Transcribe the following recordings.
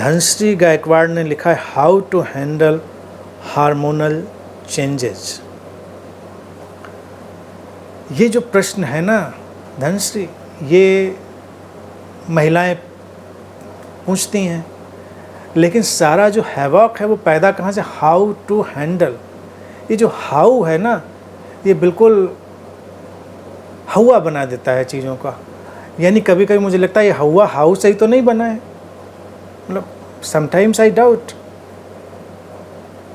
धनश्री गायकवाड़ ने लिखा है how to handle hormonal changes. ये जो प्रश्न है ना धनश्री, ये महिलाएं पूछती हैं, लेकिन सारा जो हैवॉक है वो पैदा कहाँ से, हाउ टू हैंडल। ये जो हाउ है ना, ये बिल्कुल हवा बना देता है चीज़ों का। यानी कभी कभी मुझे लगता है ये हवा हाउ से ही तो नहीं बना है, मतलब sometimes I doubt.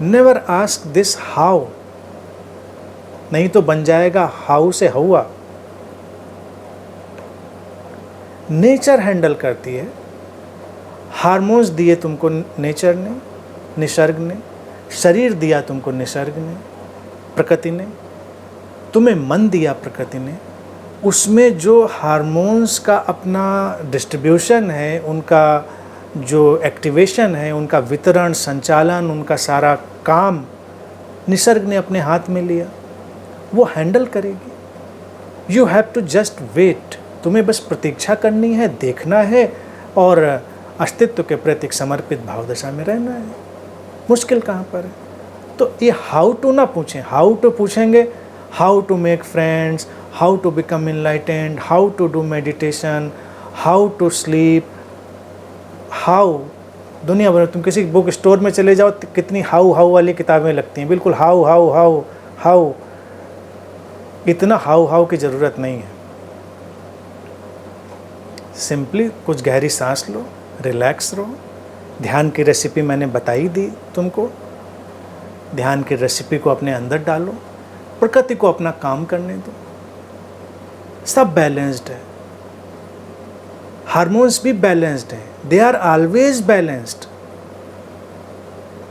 Never ask this how, नहीं तो बन जाएगा हाउ से हवा। नेचर हैंडल करती है। हार्मोन्स दिए तुमको नेचर ने, निसर्ग ने, शरीर दिया तुमको निसर्ग ने, प्रकृति ने, तुम्हें मन दिया प्रकृति ने। उसमें जो हार्मोन्स का अपना डिस्ट्रीब्यूशन है, उनका जो एक्टिवेशन है, उनका वितरण, संचालन, उनका सारा काम निसर्ग ने अपने हाथ में लिया, वो हैंडल करेगी। You have to just wait, तुम्हें बस प्रतीक्षा करनी है, देखना है और अस्तित्व के प्रति समर्पित भावदशा में रहना है। मुश्किल कहाँ पर है। तो ये हाउ टू ना पूछें, हाउ टू पूछेंगे how to make friends, how to become enlightened, how to do meditation, how to sleep, how. दुनिया भर तुम किसी बुक स्टोर में चले जाओ, कितनी हाउ हाउ वाली किताबें लगती हैं, बिल्कुल हाउ हाउ हाउ हाउ। इतना हाउ हाउ की ज़रूरत नहीं है। सिंपली कुछ गहरी सांस लो, रिलैक्स रहो। ध्यान की रेसिपी मैंने बताई दी तुमको। ध्यान की रेसिपी को अपने अंदर डालो, प्रकृति को अपना काम करने दो। सब बैलेंस्ड है, हार्मोन्स भी बैलेंस्ड है, they are always balanced.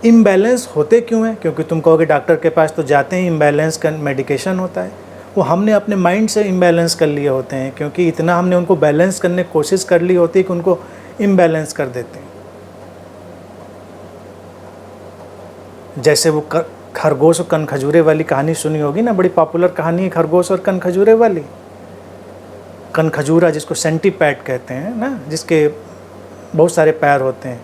Imbalance होते क्यों हैं? क्योंकि तुम कहोगे डॉक्टर के पास तो जाते हैं, इम्बैलेंस का मेडिकेशन होता है। वो हमने अपने माइंड से इम्बैलेंस कर लिए होते हैं, क्योंकि इतना हमने उनको बैलेंस करने की कोशिश कर ली होती है कि उनको इम्बैलेंस कर देते हैं। जैसे वो खरगोश और कनखजूरे वाली कहानी सुनी होगी ना, बड़ी पॉपुलर कहानी है खरगोश और कनखजूरे वाली। कनखजूरा जिसको सेंटीपैड कहते हैं ना, जिसके बहुत सारे पैर होते हैं,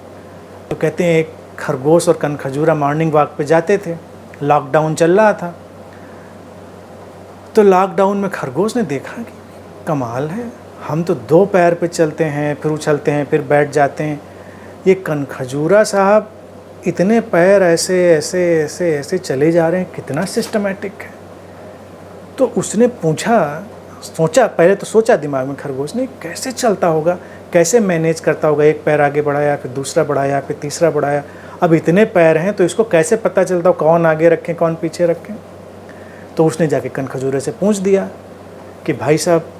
तो कहते हैं एक खरगोश और कनखजूरा मॉर्निंग वॉक पे जाते थे। लॉकडाउन चल रहा था, तो लॉकडाउन में खरगोश ने देखा कि कमाल है, हम तो 2 पैर पे चलते हैं, फिर उछलते हैं, फिर बैठ जाते हैं, ये कनखजूरा साहब इतने पैर ऐसे ऐसे ऐसे ऐसे चले जा रहे हैं, कितना सिस्टमेटिक है। तो उसने पूछा, सोचा, पहले तो सोचा दिमाग में खरगोश ने, कैसे चलता होगा, कैसे मैनेज करता होगा, एक पैर आगे बढ़ाया, फिर दूसरा बढ़ाया, फिर तीसरा बढ़ाया, अब इतने पैर हैं तो इसको कैसे पता चलता हो कौन आगे रखें कौन पीछे रखें। तो उसने जाके कनखजूरे से पूछ दिया कि भाई साहब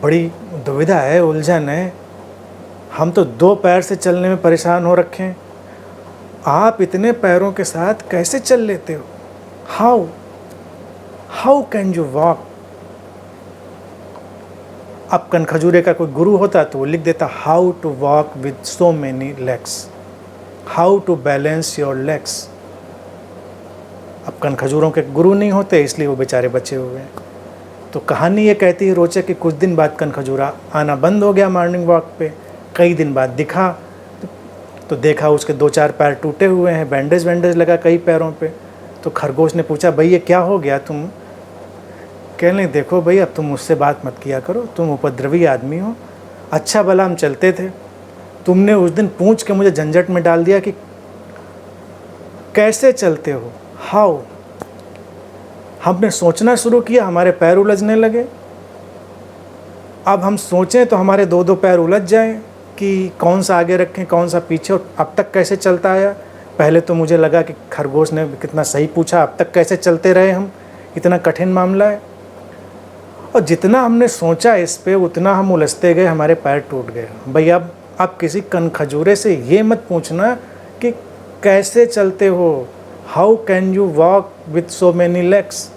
बड़ी दुविधा है, उलझन है, हम तो 2 पैर से चलने में परेशान हो रखे हैं, आप इतने पैरों के साथ कैसे चल लेते हो, हाउ कैन यू वॉक। अब कनखजूरे का कोई गुरु होता तो वो लिख देता how to walk with so many legs, how to balance your legs. अब कनखजूरों के गुरु नहीं होते, इसलिए वो बेचारे बचे हुए हैं। तो कहानी ये कहती है रोचक कि कुछ दिन बाद कनखजूरा आना बंद हो गया मॉर्निंग वॉक पे। कई दिन बाद दिखा तो देखा उसके 2-4 पैर टूटे हुए हैं, बैंडेज लगा कई पैरों पे। तो खरगोश ने पूछा, भाई ये क्या हो गया तुम? कहने, देखो भाई अब तुम मुझसे बात मत किया करो, तुम उपद्रवी आदमी हो, अच्छा भला हम चलते थे, तुमने उस दिन पूछ के मुझे झंझट में डाल दिया कि कैसे चलते हो, हाउ। हमने सोचना शुरू किया, हमारे पैर उलझने लगे। अब हम सोचें तो हमारे 2-2 पैर उलझ जाएं कि कौन सा आगे रखें कौन सा पीछे, और अब तक कैसे चलता आया। पहले तो मुझे लगा कि खरगोश ने कितना सही पूछा, अब तक कैसे चलते रहे हम, इतना कठिन मामला है। और जितना हमने सोचा इस पे उतना हम उलझते गए, हमारे पैर टूट गए। भाई अब किसी कनखजूरे से ये मत पूछना कि कैसे चलते हो, how can you walk with so many legs.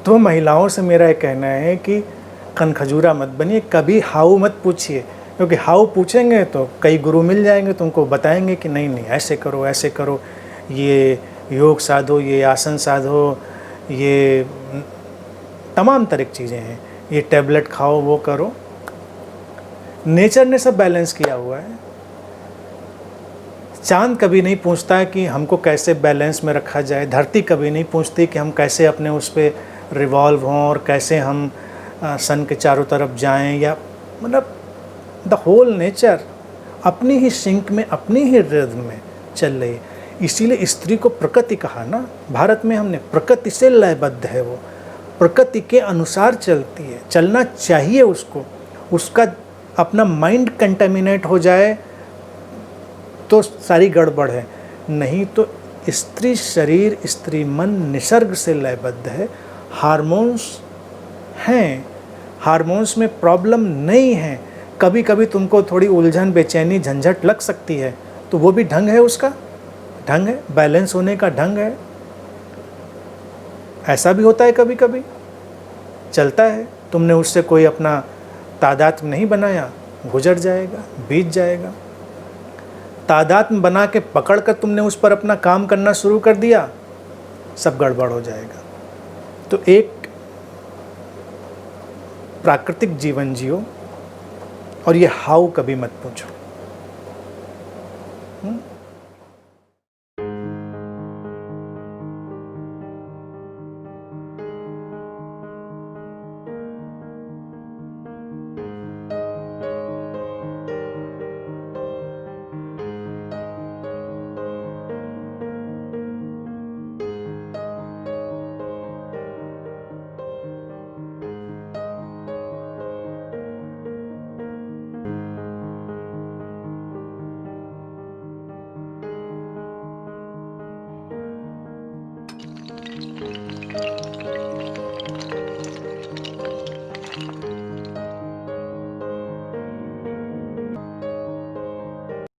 तो महिलाओं से मेरा ये कहना है कि कनखजूरा मत बनिए, कभी हाउ मत पूछिए, क्योंकि हाउ पूछेंगे तो कई गुरु मिल जाएंगे, तुमको बताएंगे कि नहीं ऐसे करो, ये योग साधो, ये आसन साधो, ये तमाम तरह की चीज़ें हैं, ये टैबलेट खाओ, वो करो। नेचर ने सब बैलेंस किया हुआ है। चांद कभी नहीं पूछता कि हमको कैसे बैलेंस में रखा जाए, धरती कभी नहीं पूछती कि हम कैसे अपने उस पर रिवॉल्व हों और कैसे हम सन के चारों तरफ जाएं, या मतलब द होल नेचर अपनी ही सिंक में, अपनी ही रिदम में चल रही है। इसीलिए स्त्री को प्रकृति कहा ना, भारत में हमने, प्रकृति से लयबद्ध है, वो प्रकृति के अनुसार चलती है, चलना चाहिए उसको। उसका अपना माइंड कंटेमिनेट हो जाए तो सारी गड़बड़ है, नहीं तो स्त्री शरीर, स्त्री मन निसर्ग से लयबद्ध है। हार्मोन्स हैं, हार्मोन्स में प्रॉब्लम नहीं है। कभी कभी तुमको थोड़ी उलझन, बेचैनी, झंझट लग सकती है, तो वो भी ढंग है, उसका ढंग है, बैलेंस होने का ढंग है। ऐसा भी होता है कभी कभी, चलता है। तुमने उससे कोई अपना तादात्म्य नहीं बनाया, गुजर जाएगा, बीत जाएगा। तादात्म्य बना के पकड़ कर तुमने उस पर अपना काम करना शुरू कर दिया, सब गड़बड़ हो जाएगा। तो एक प्राकृतिक जीवन जियो और ये हाउ कभी मत पूछो।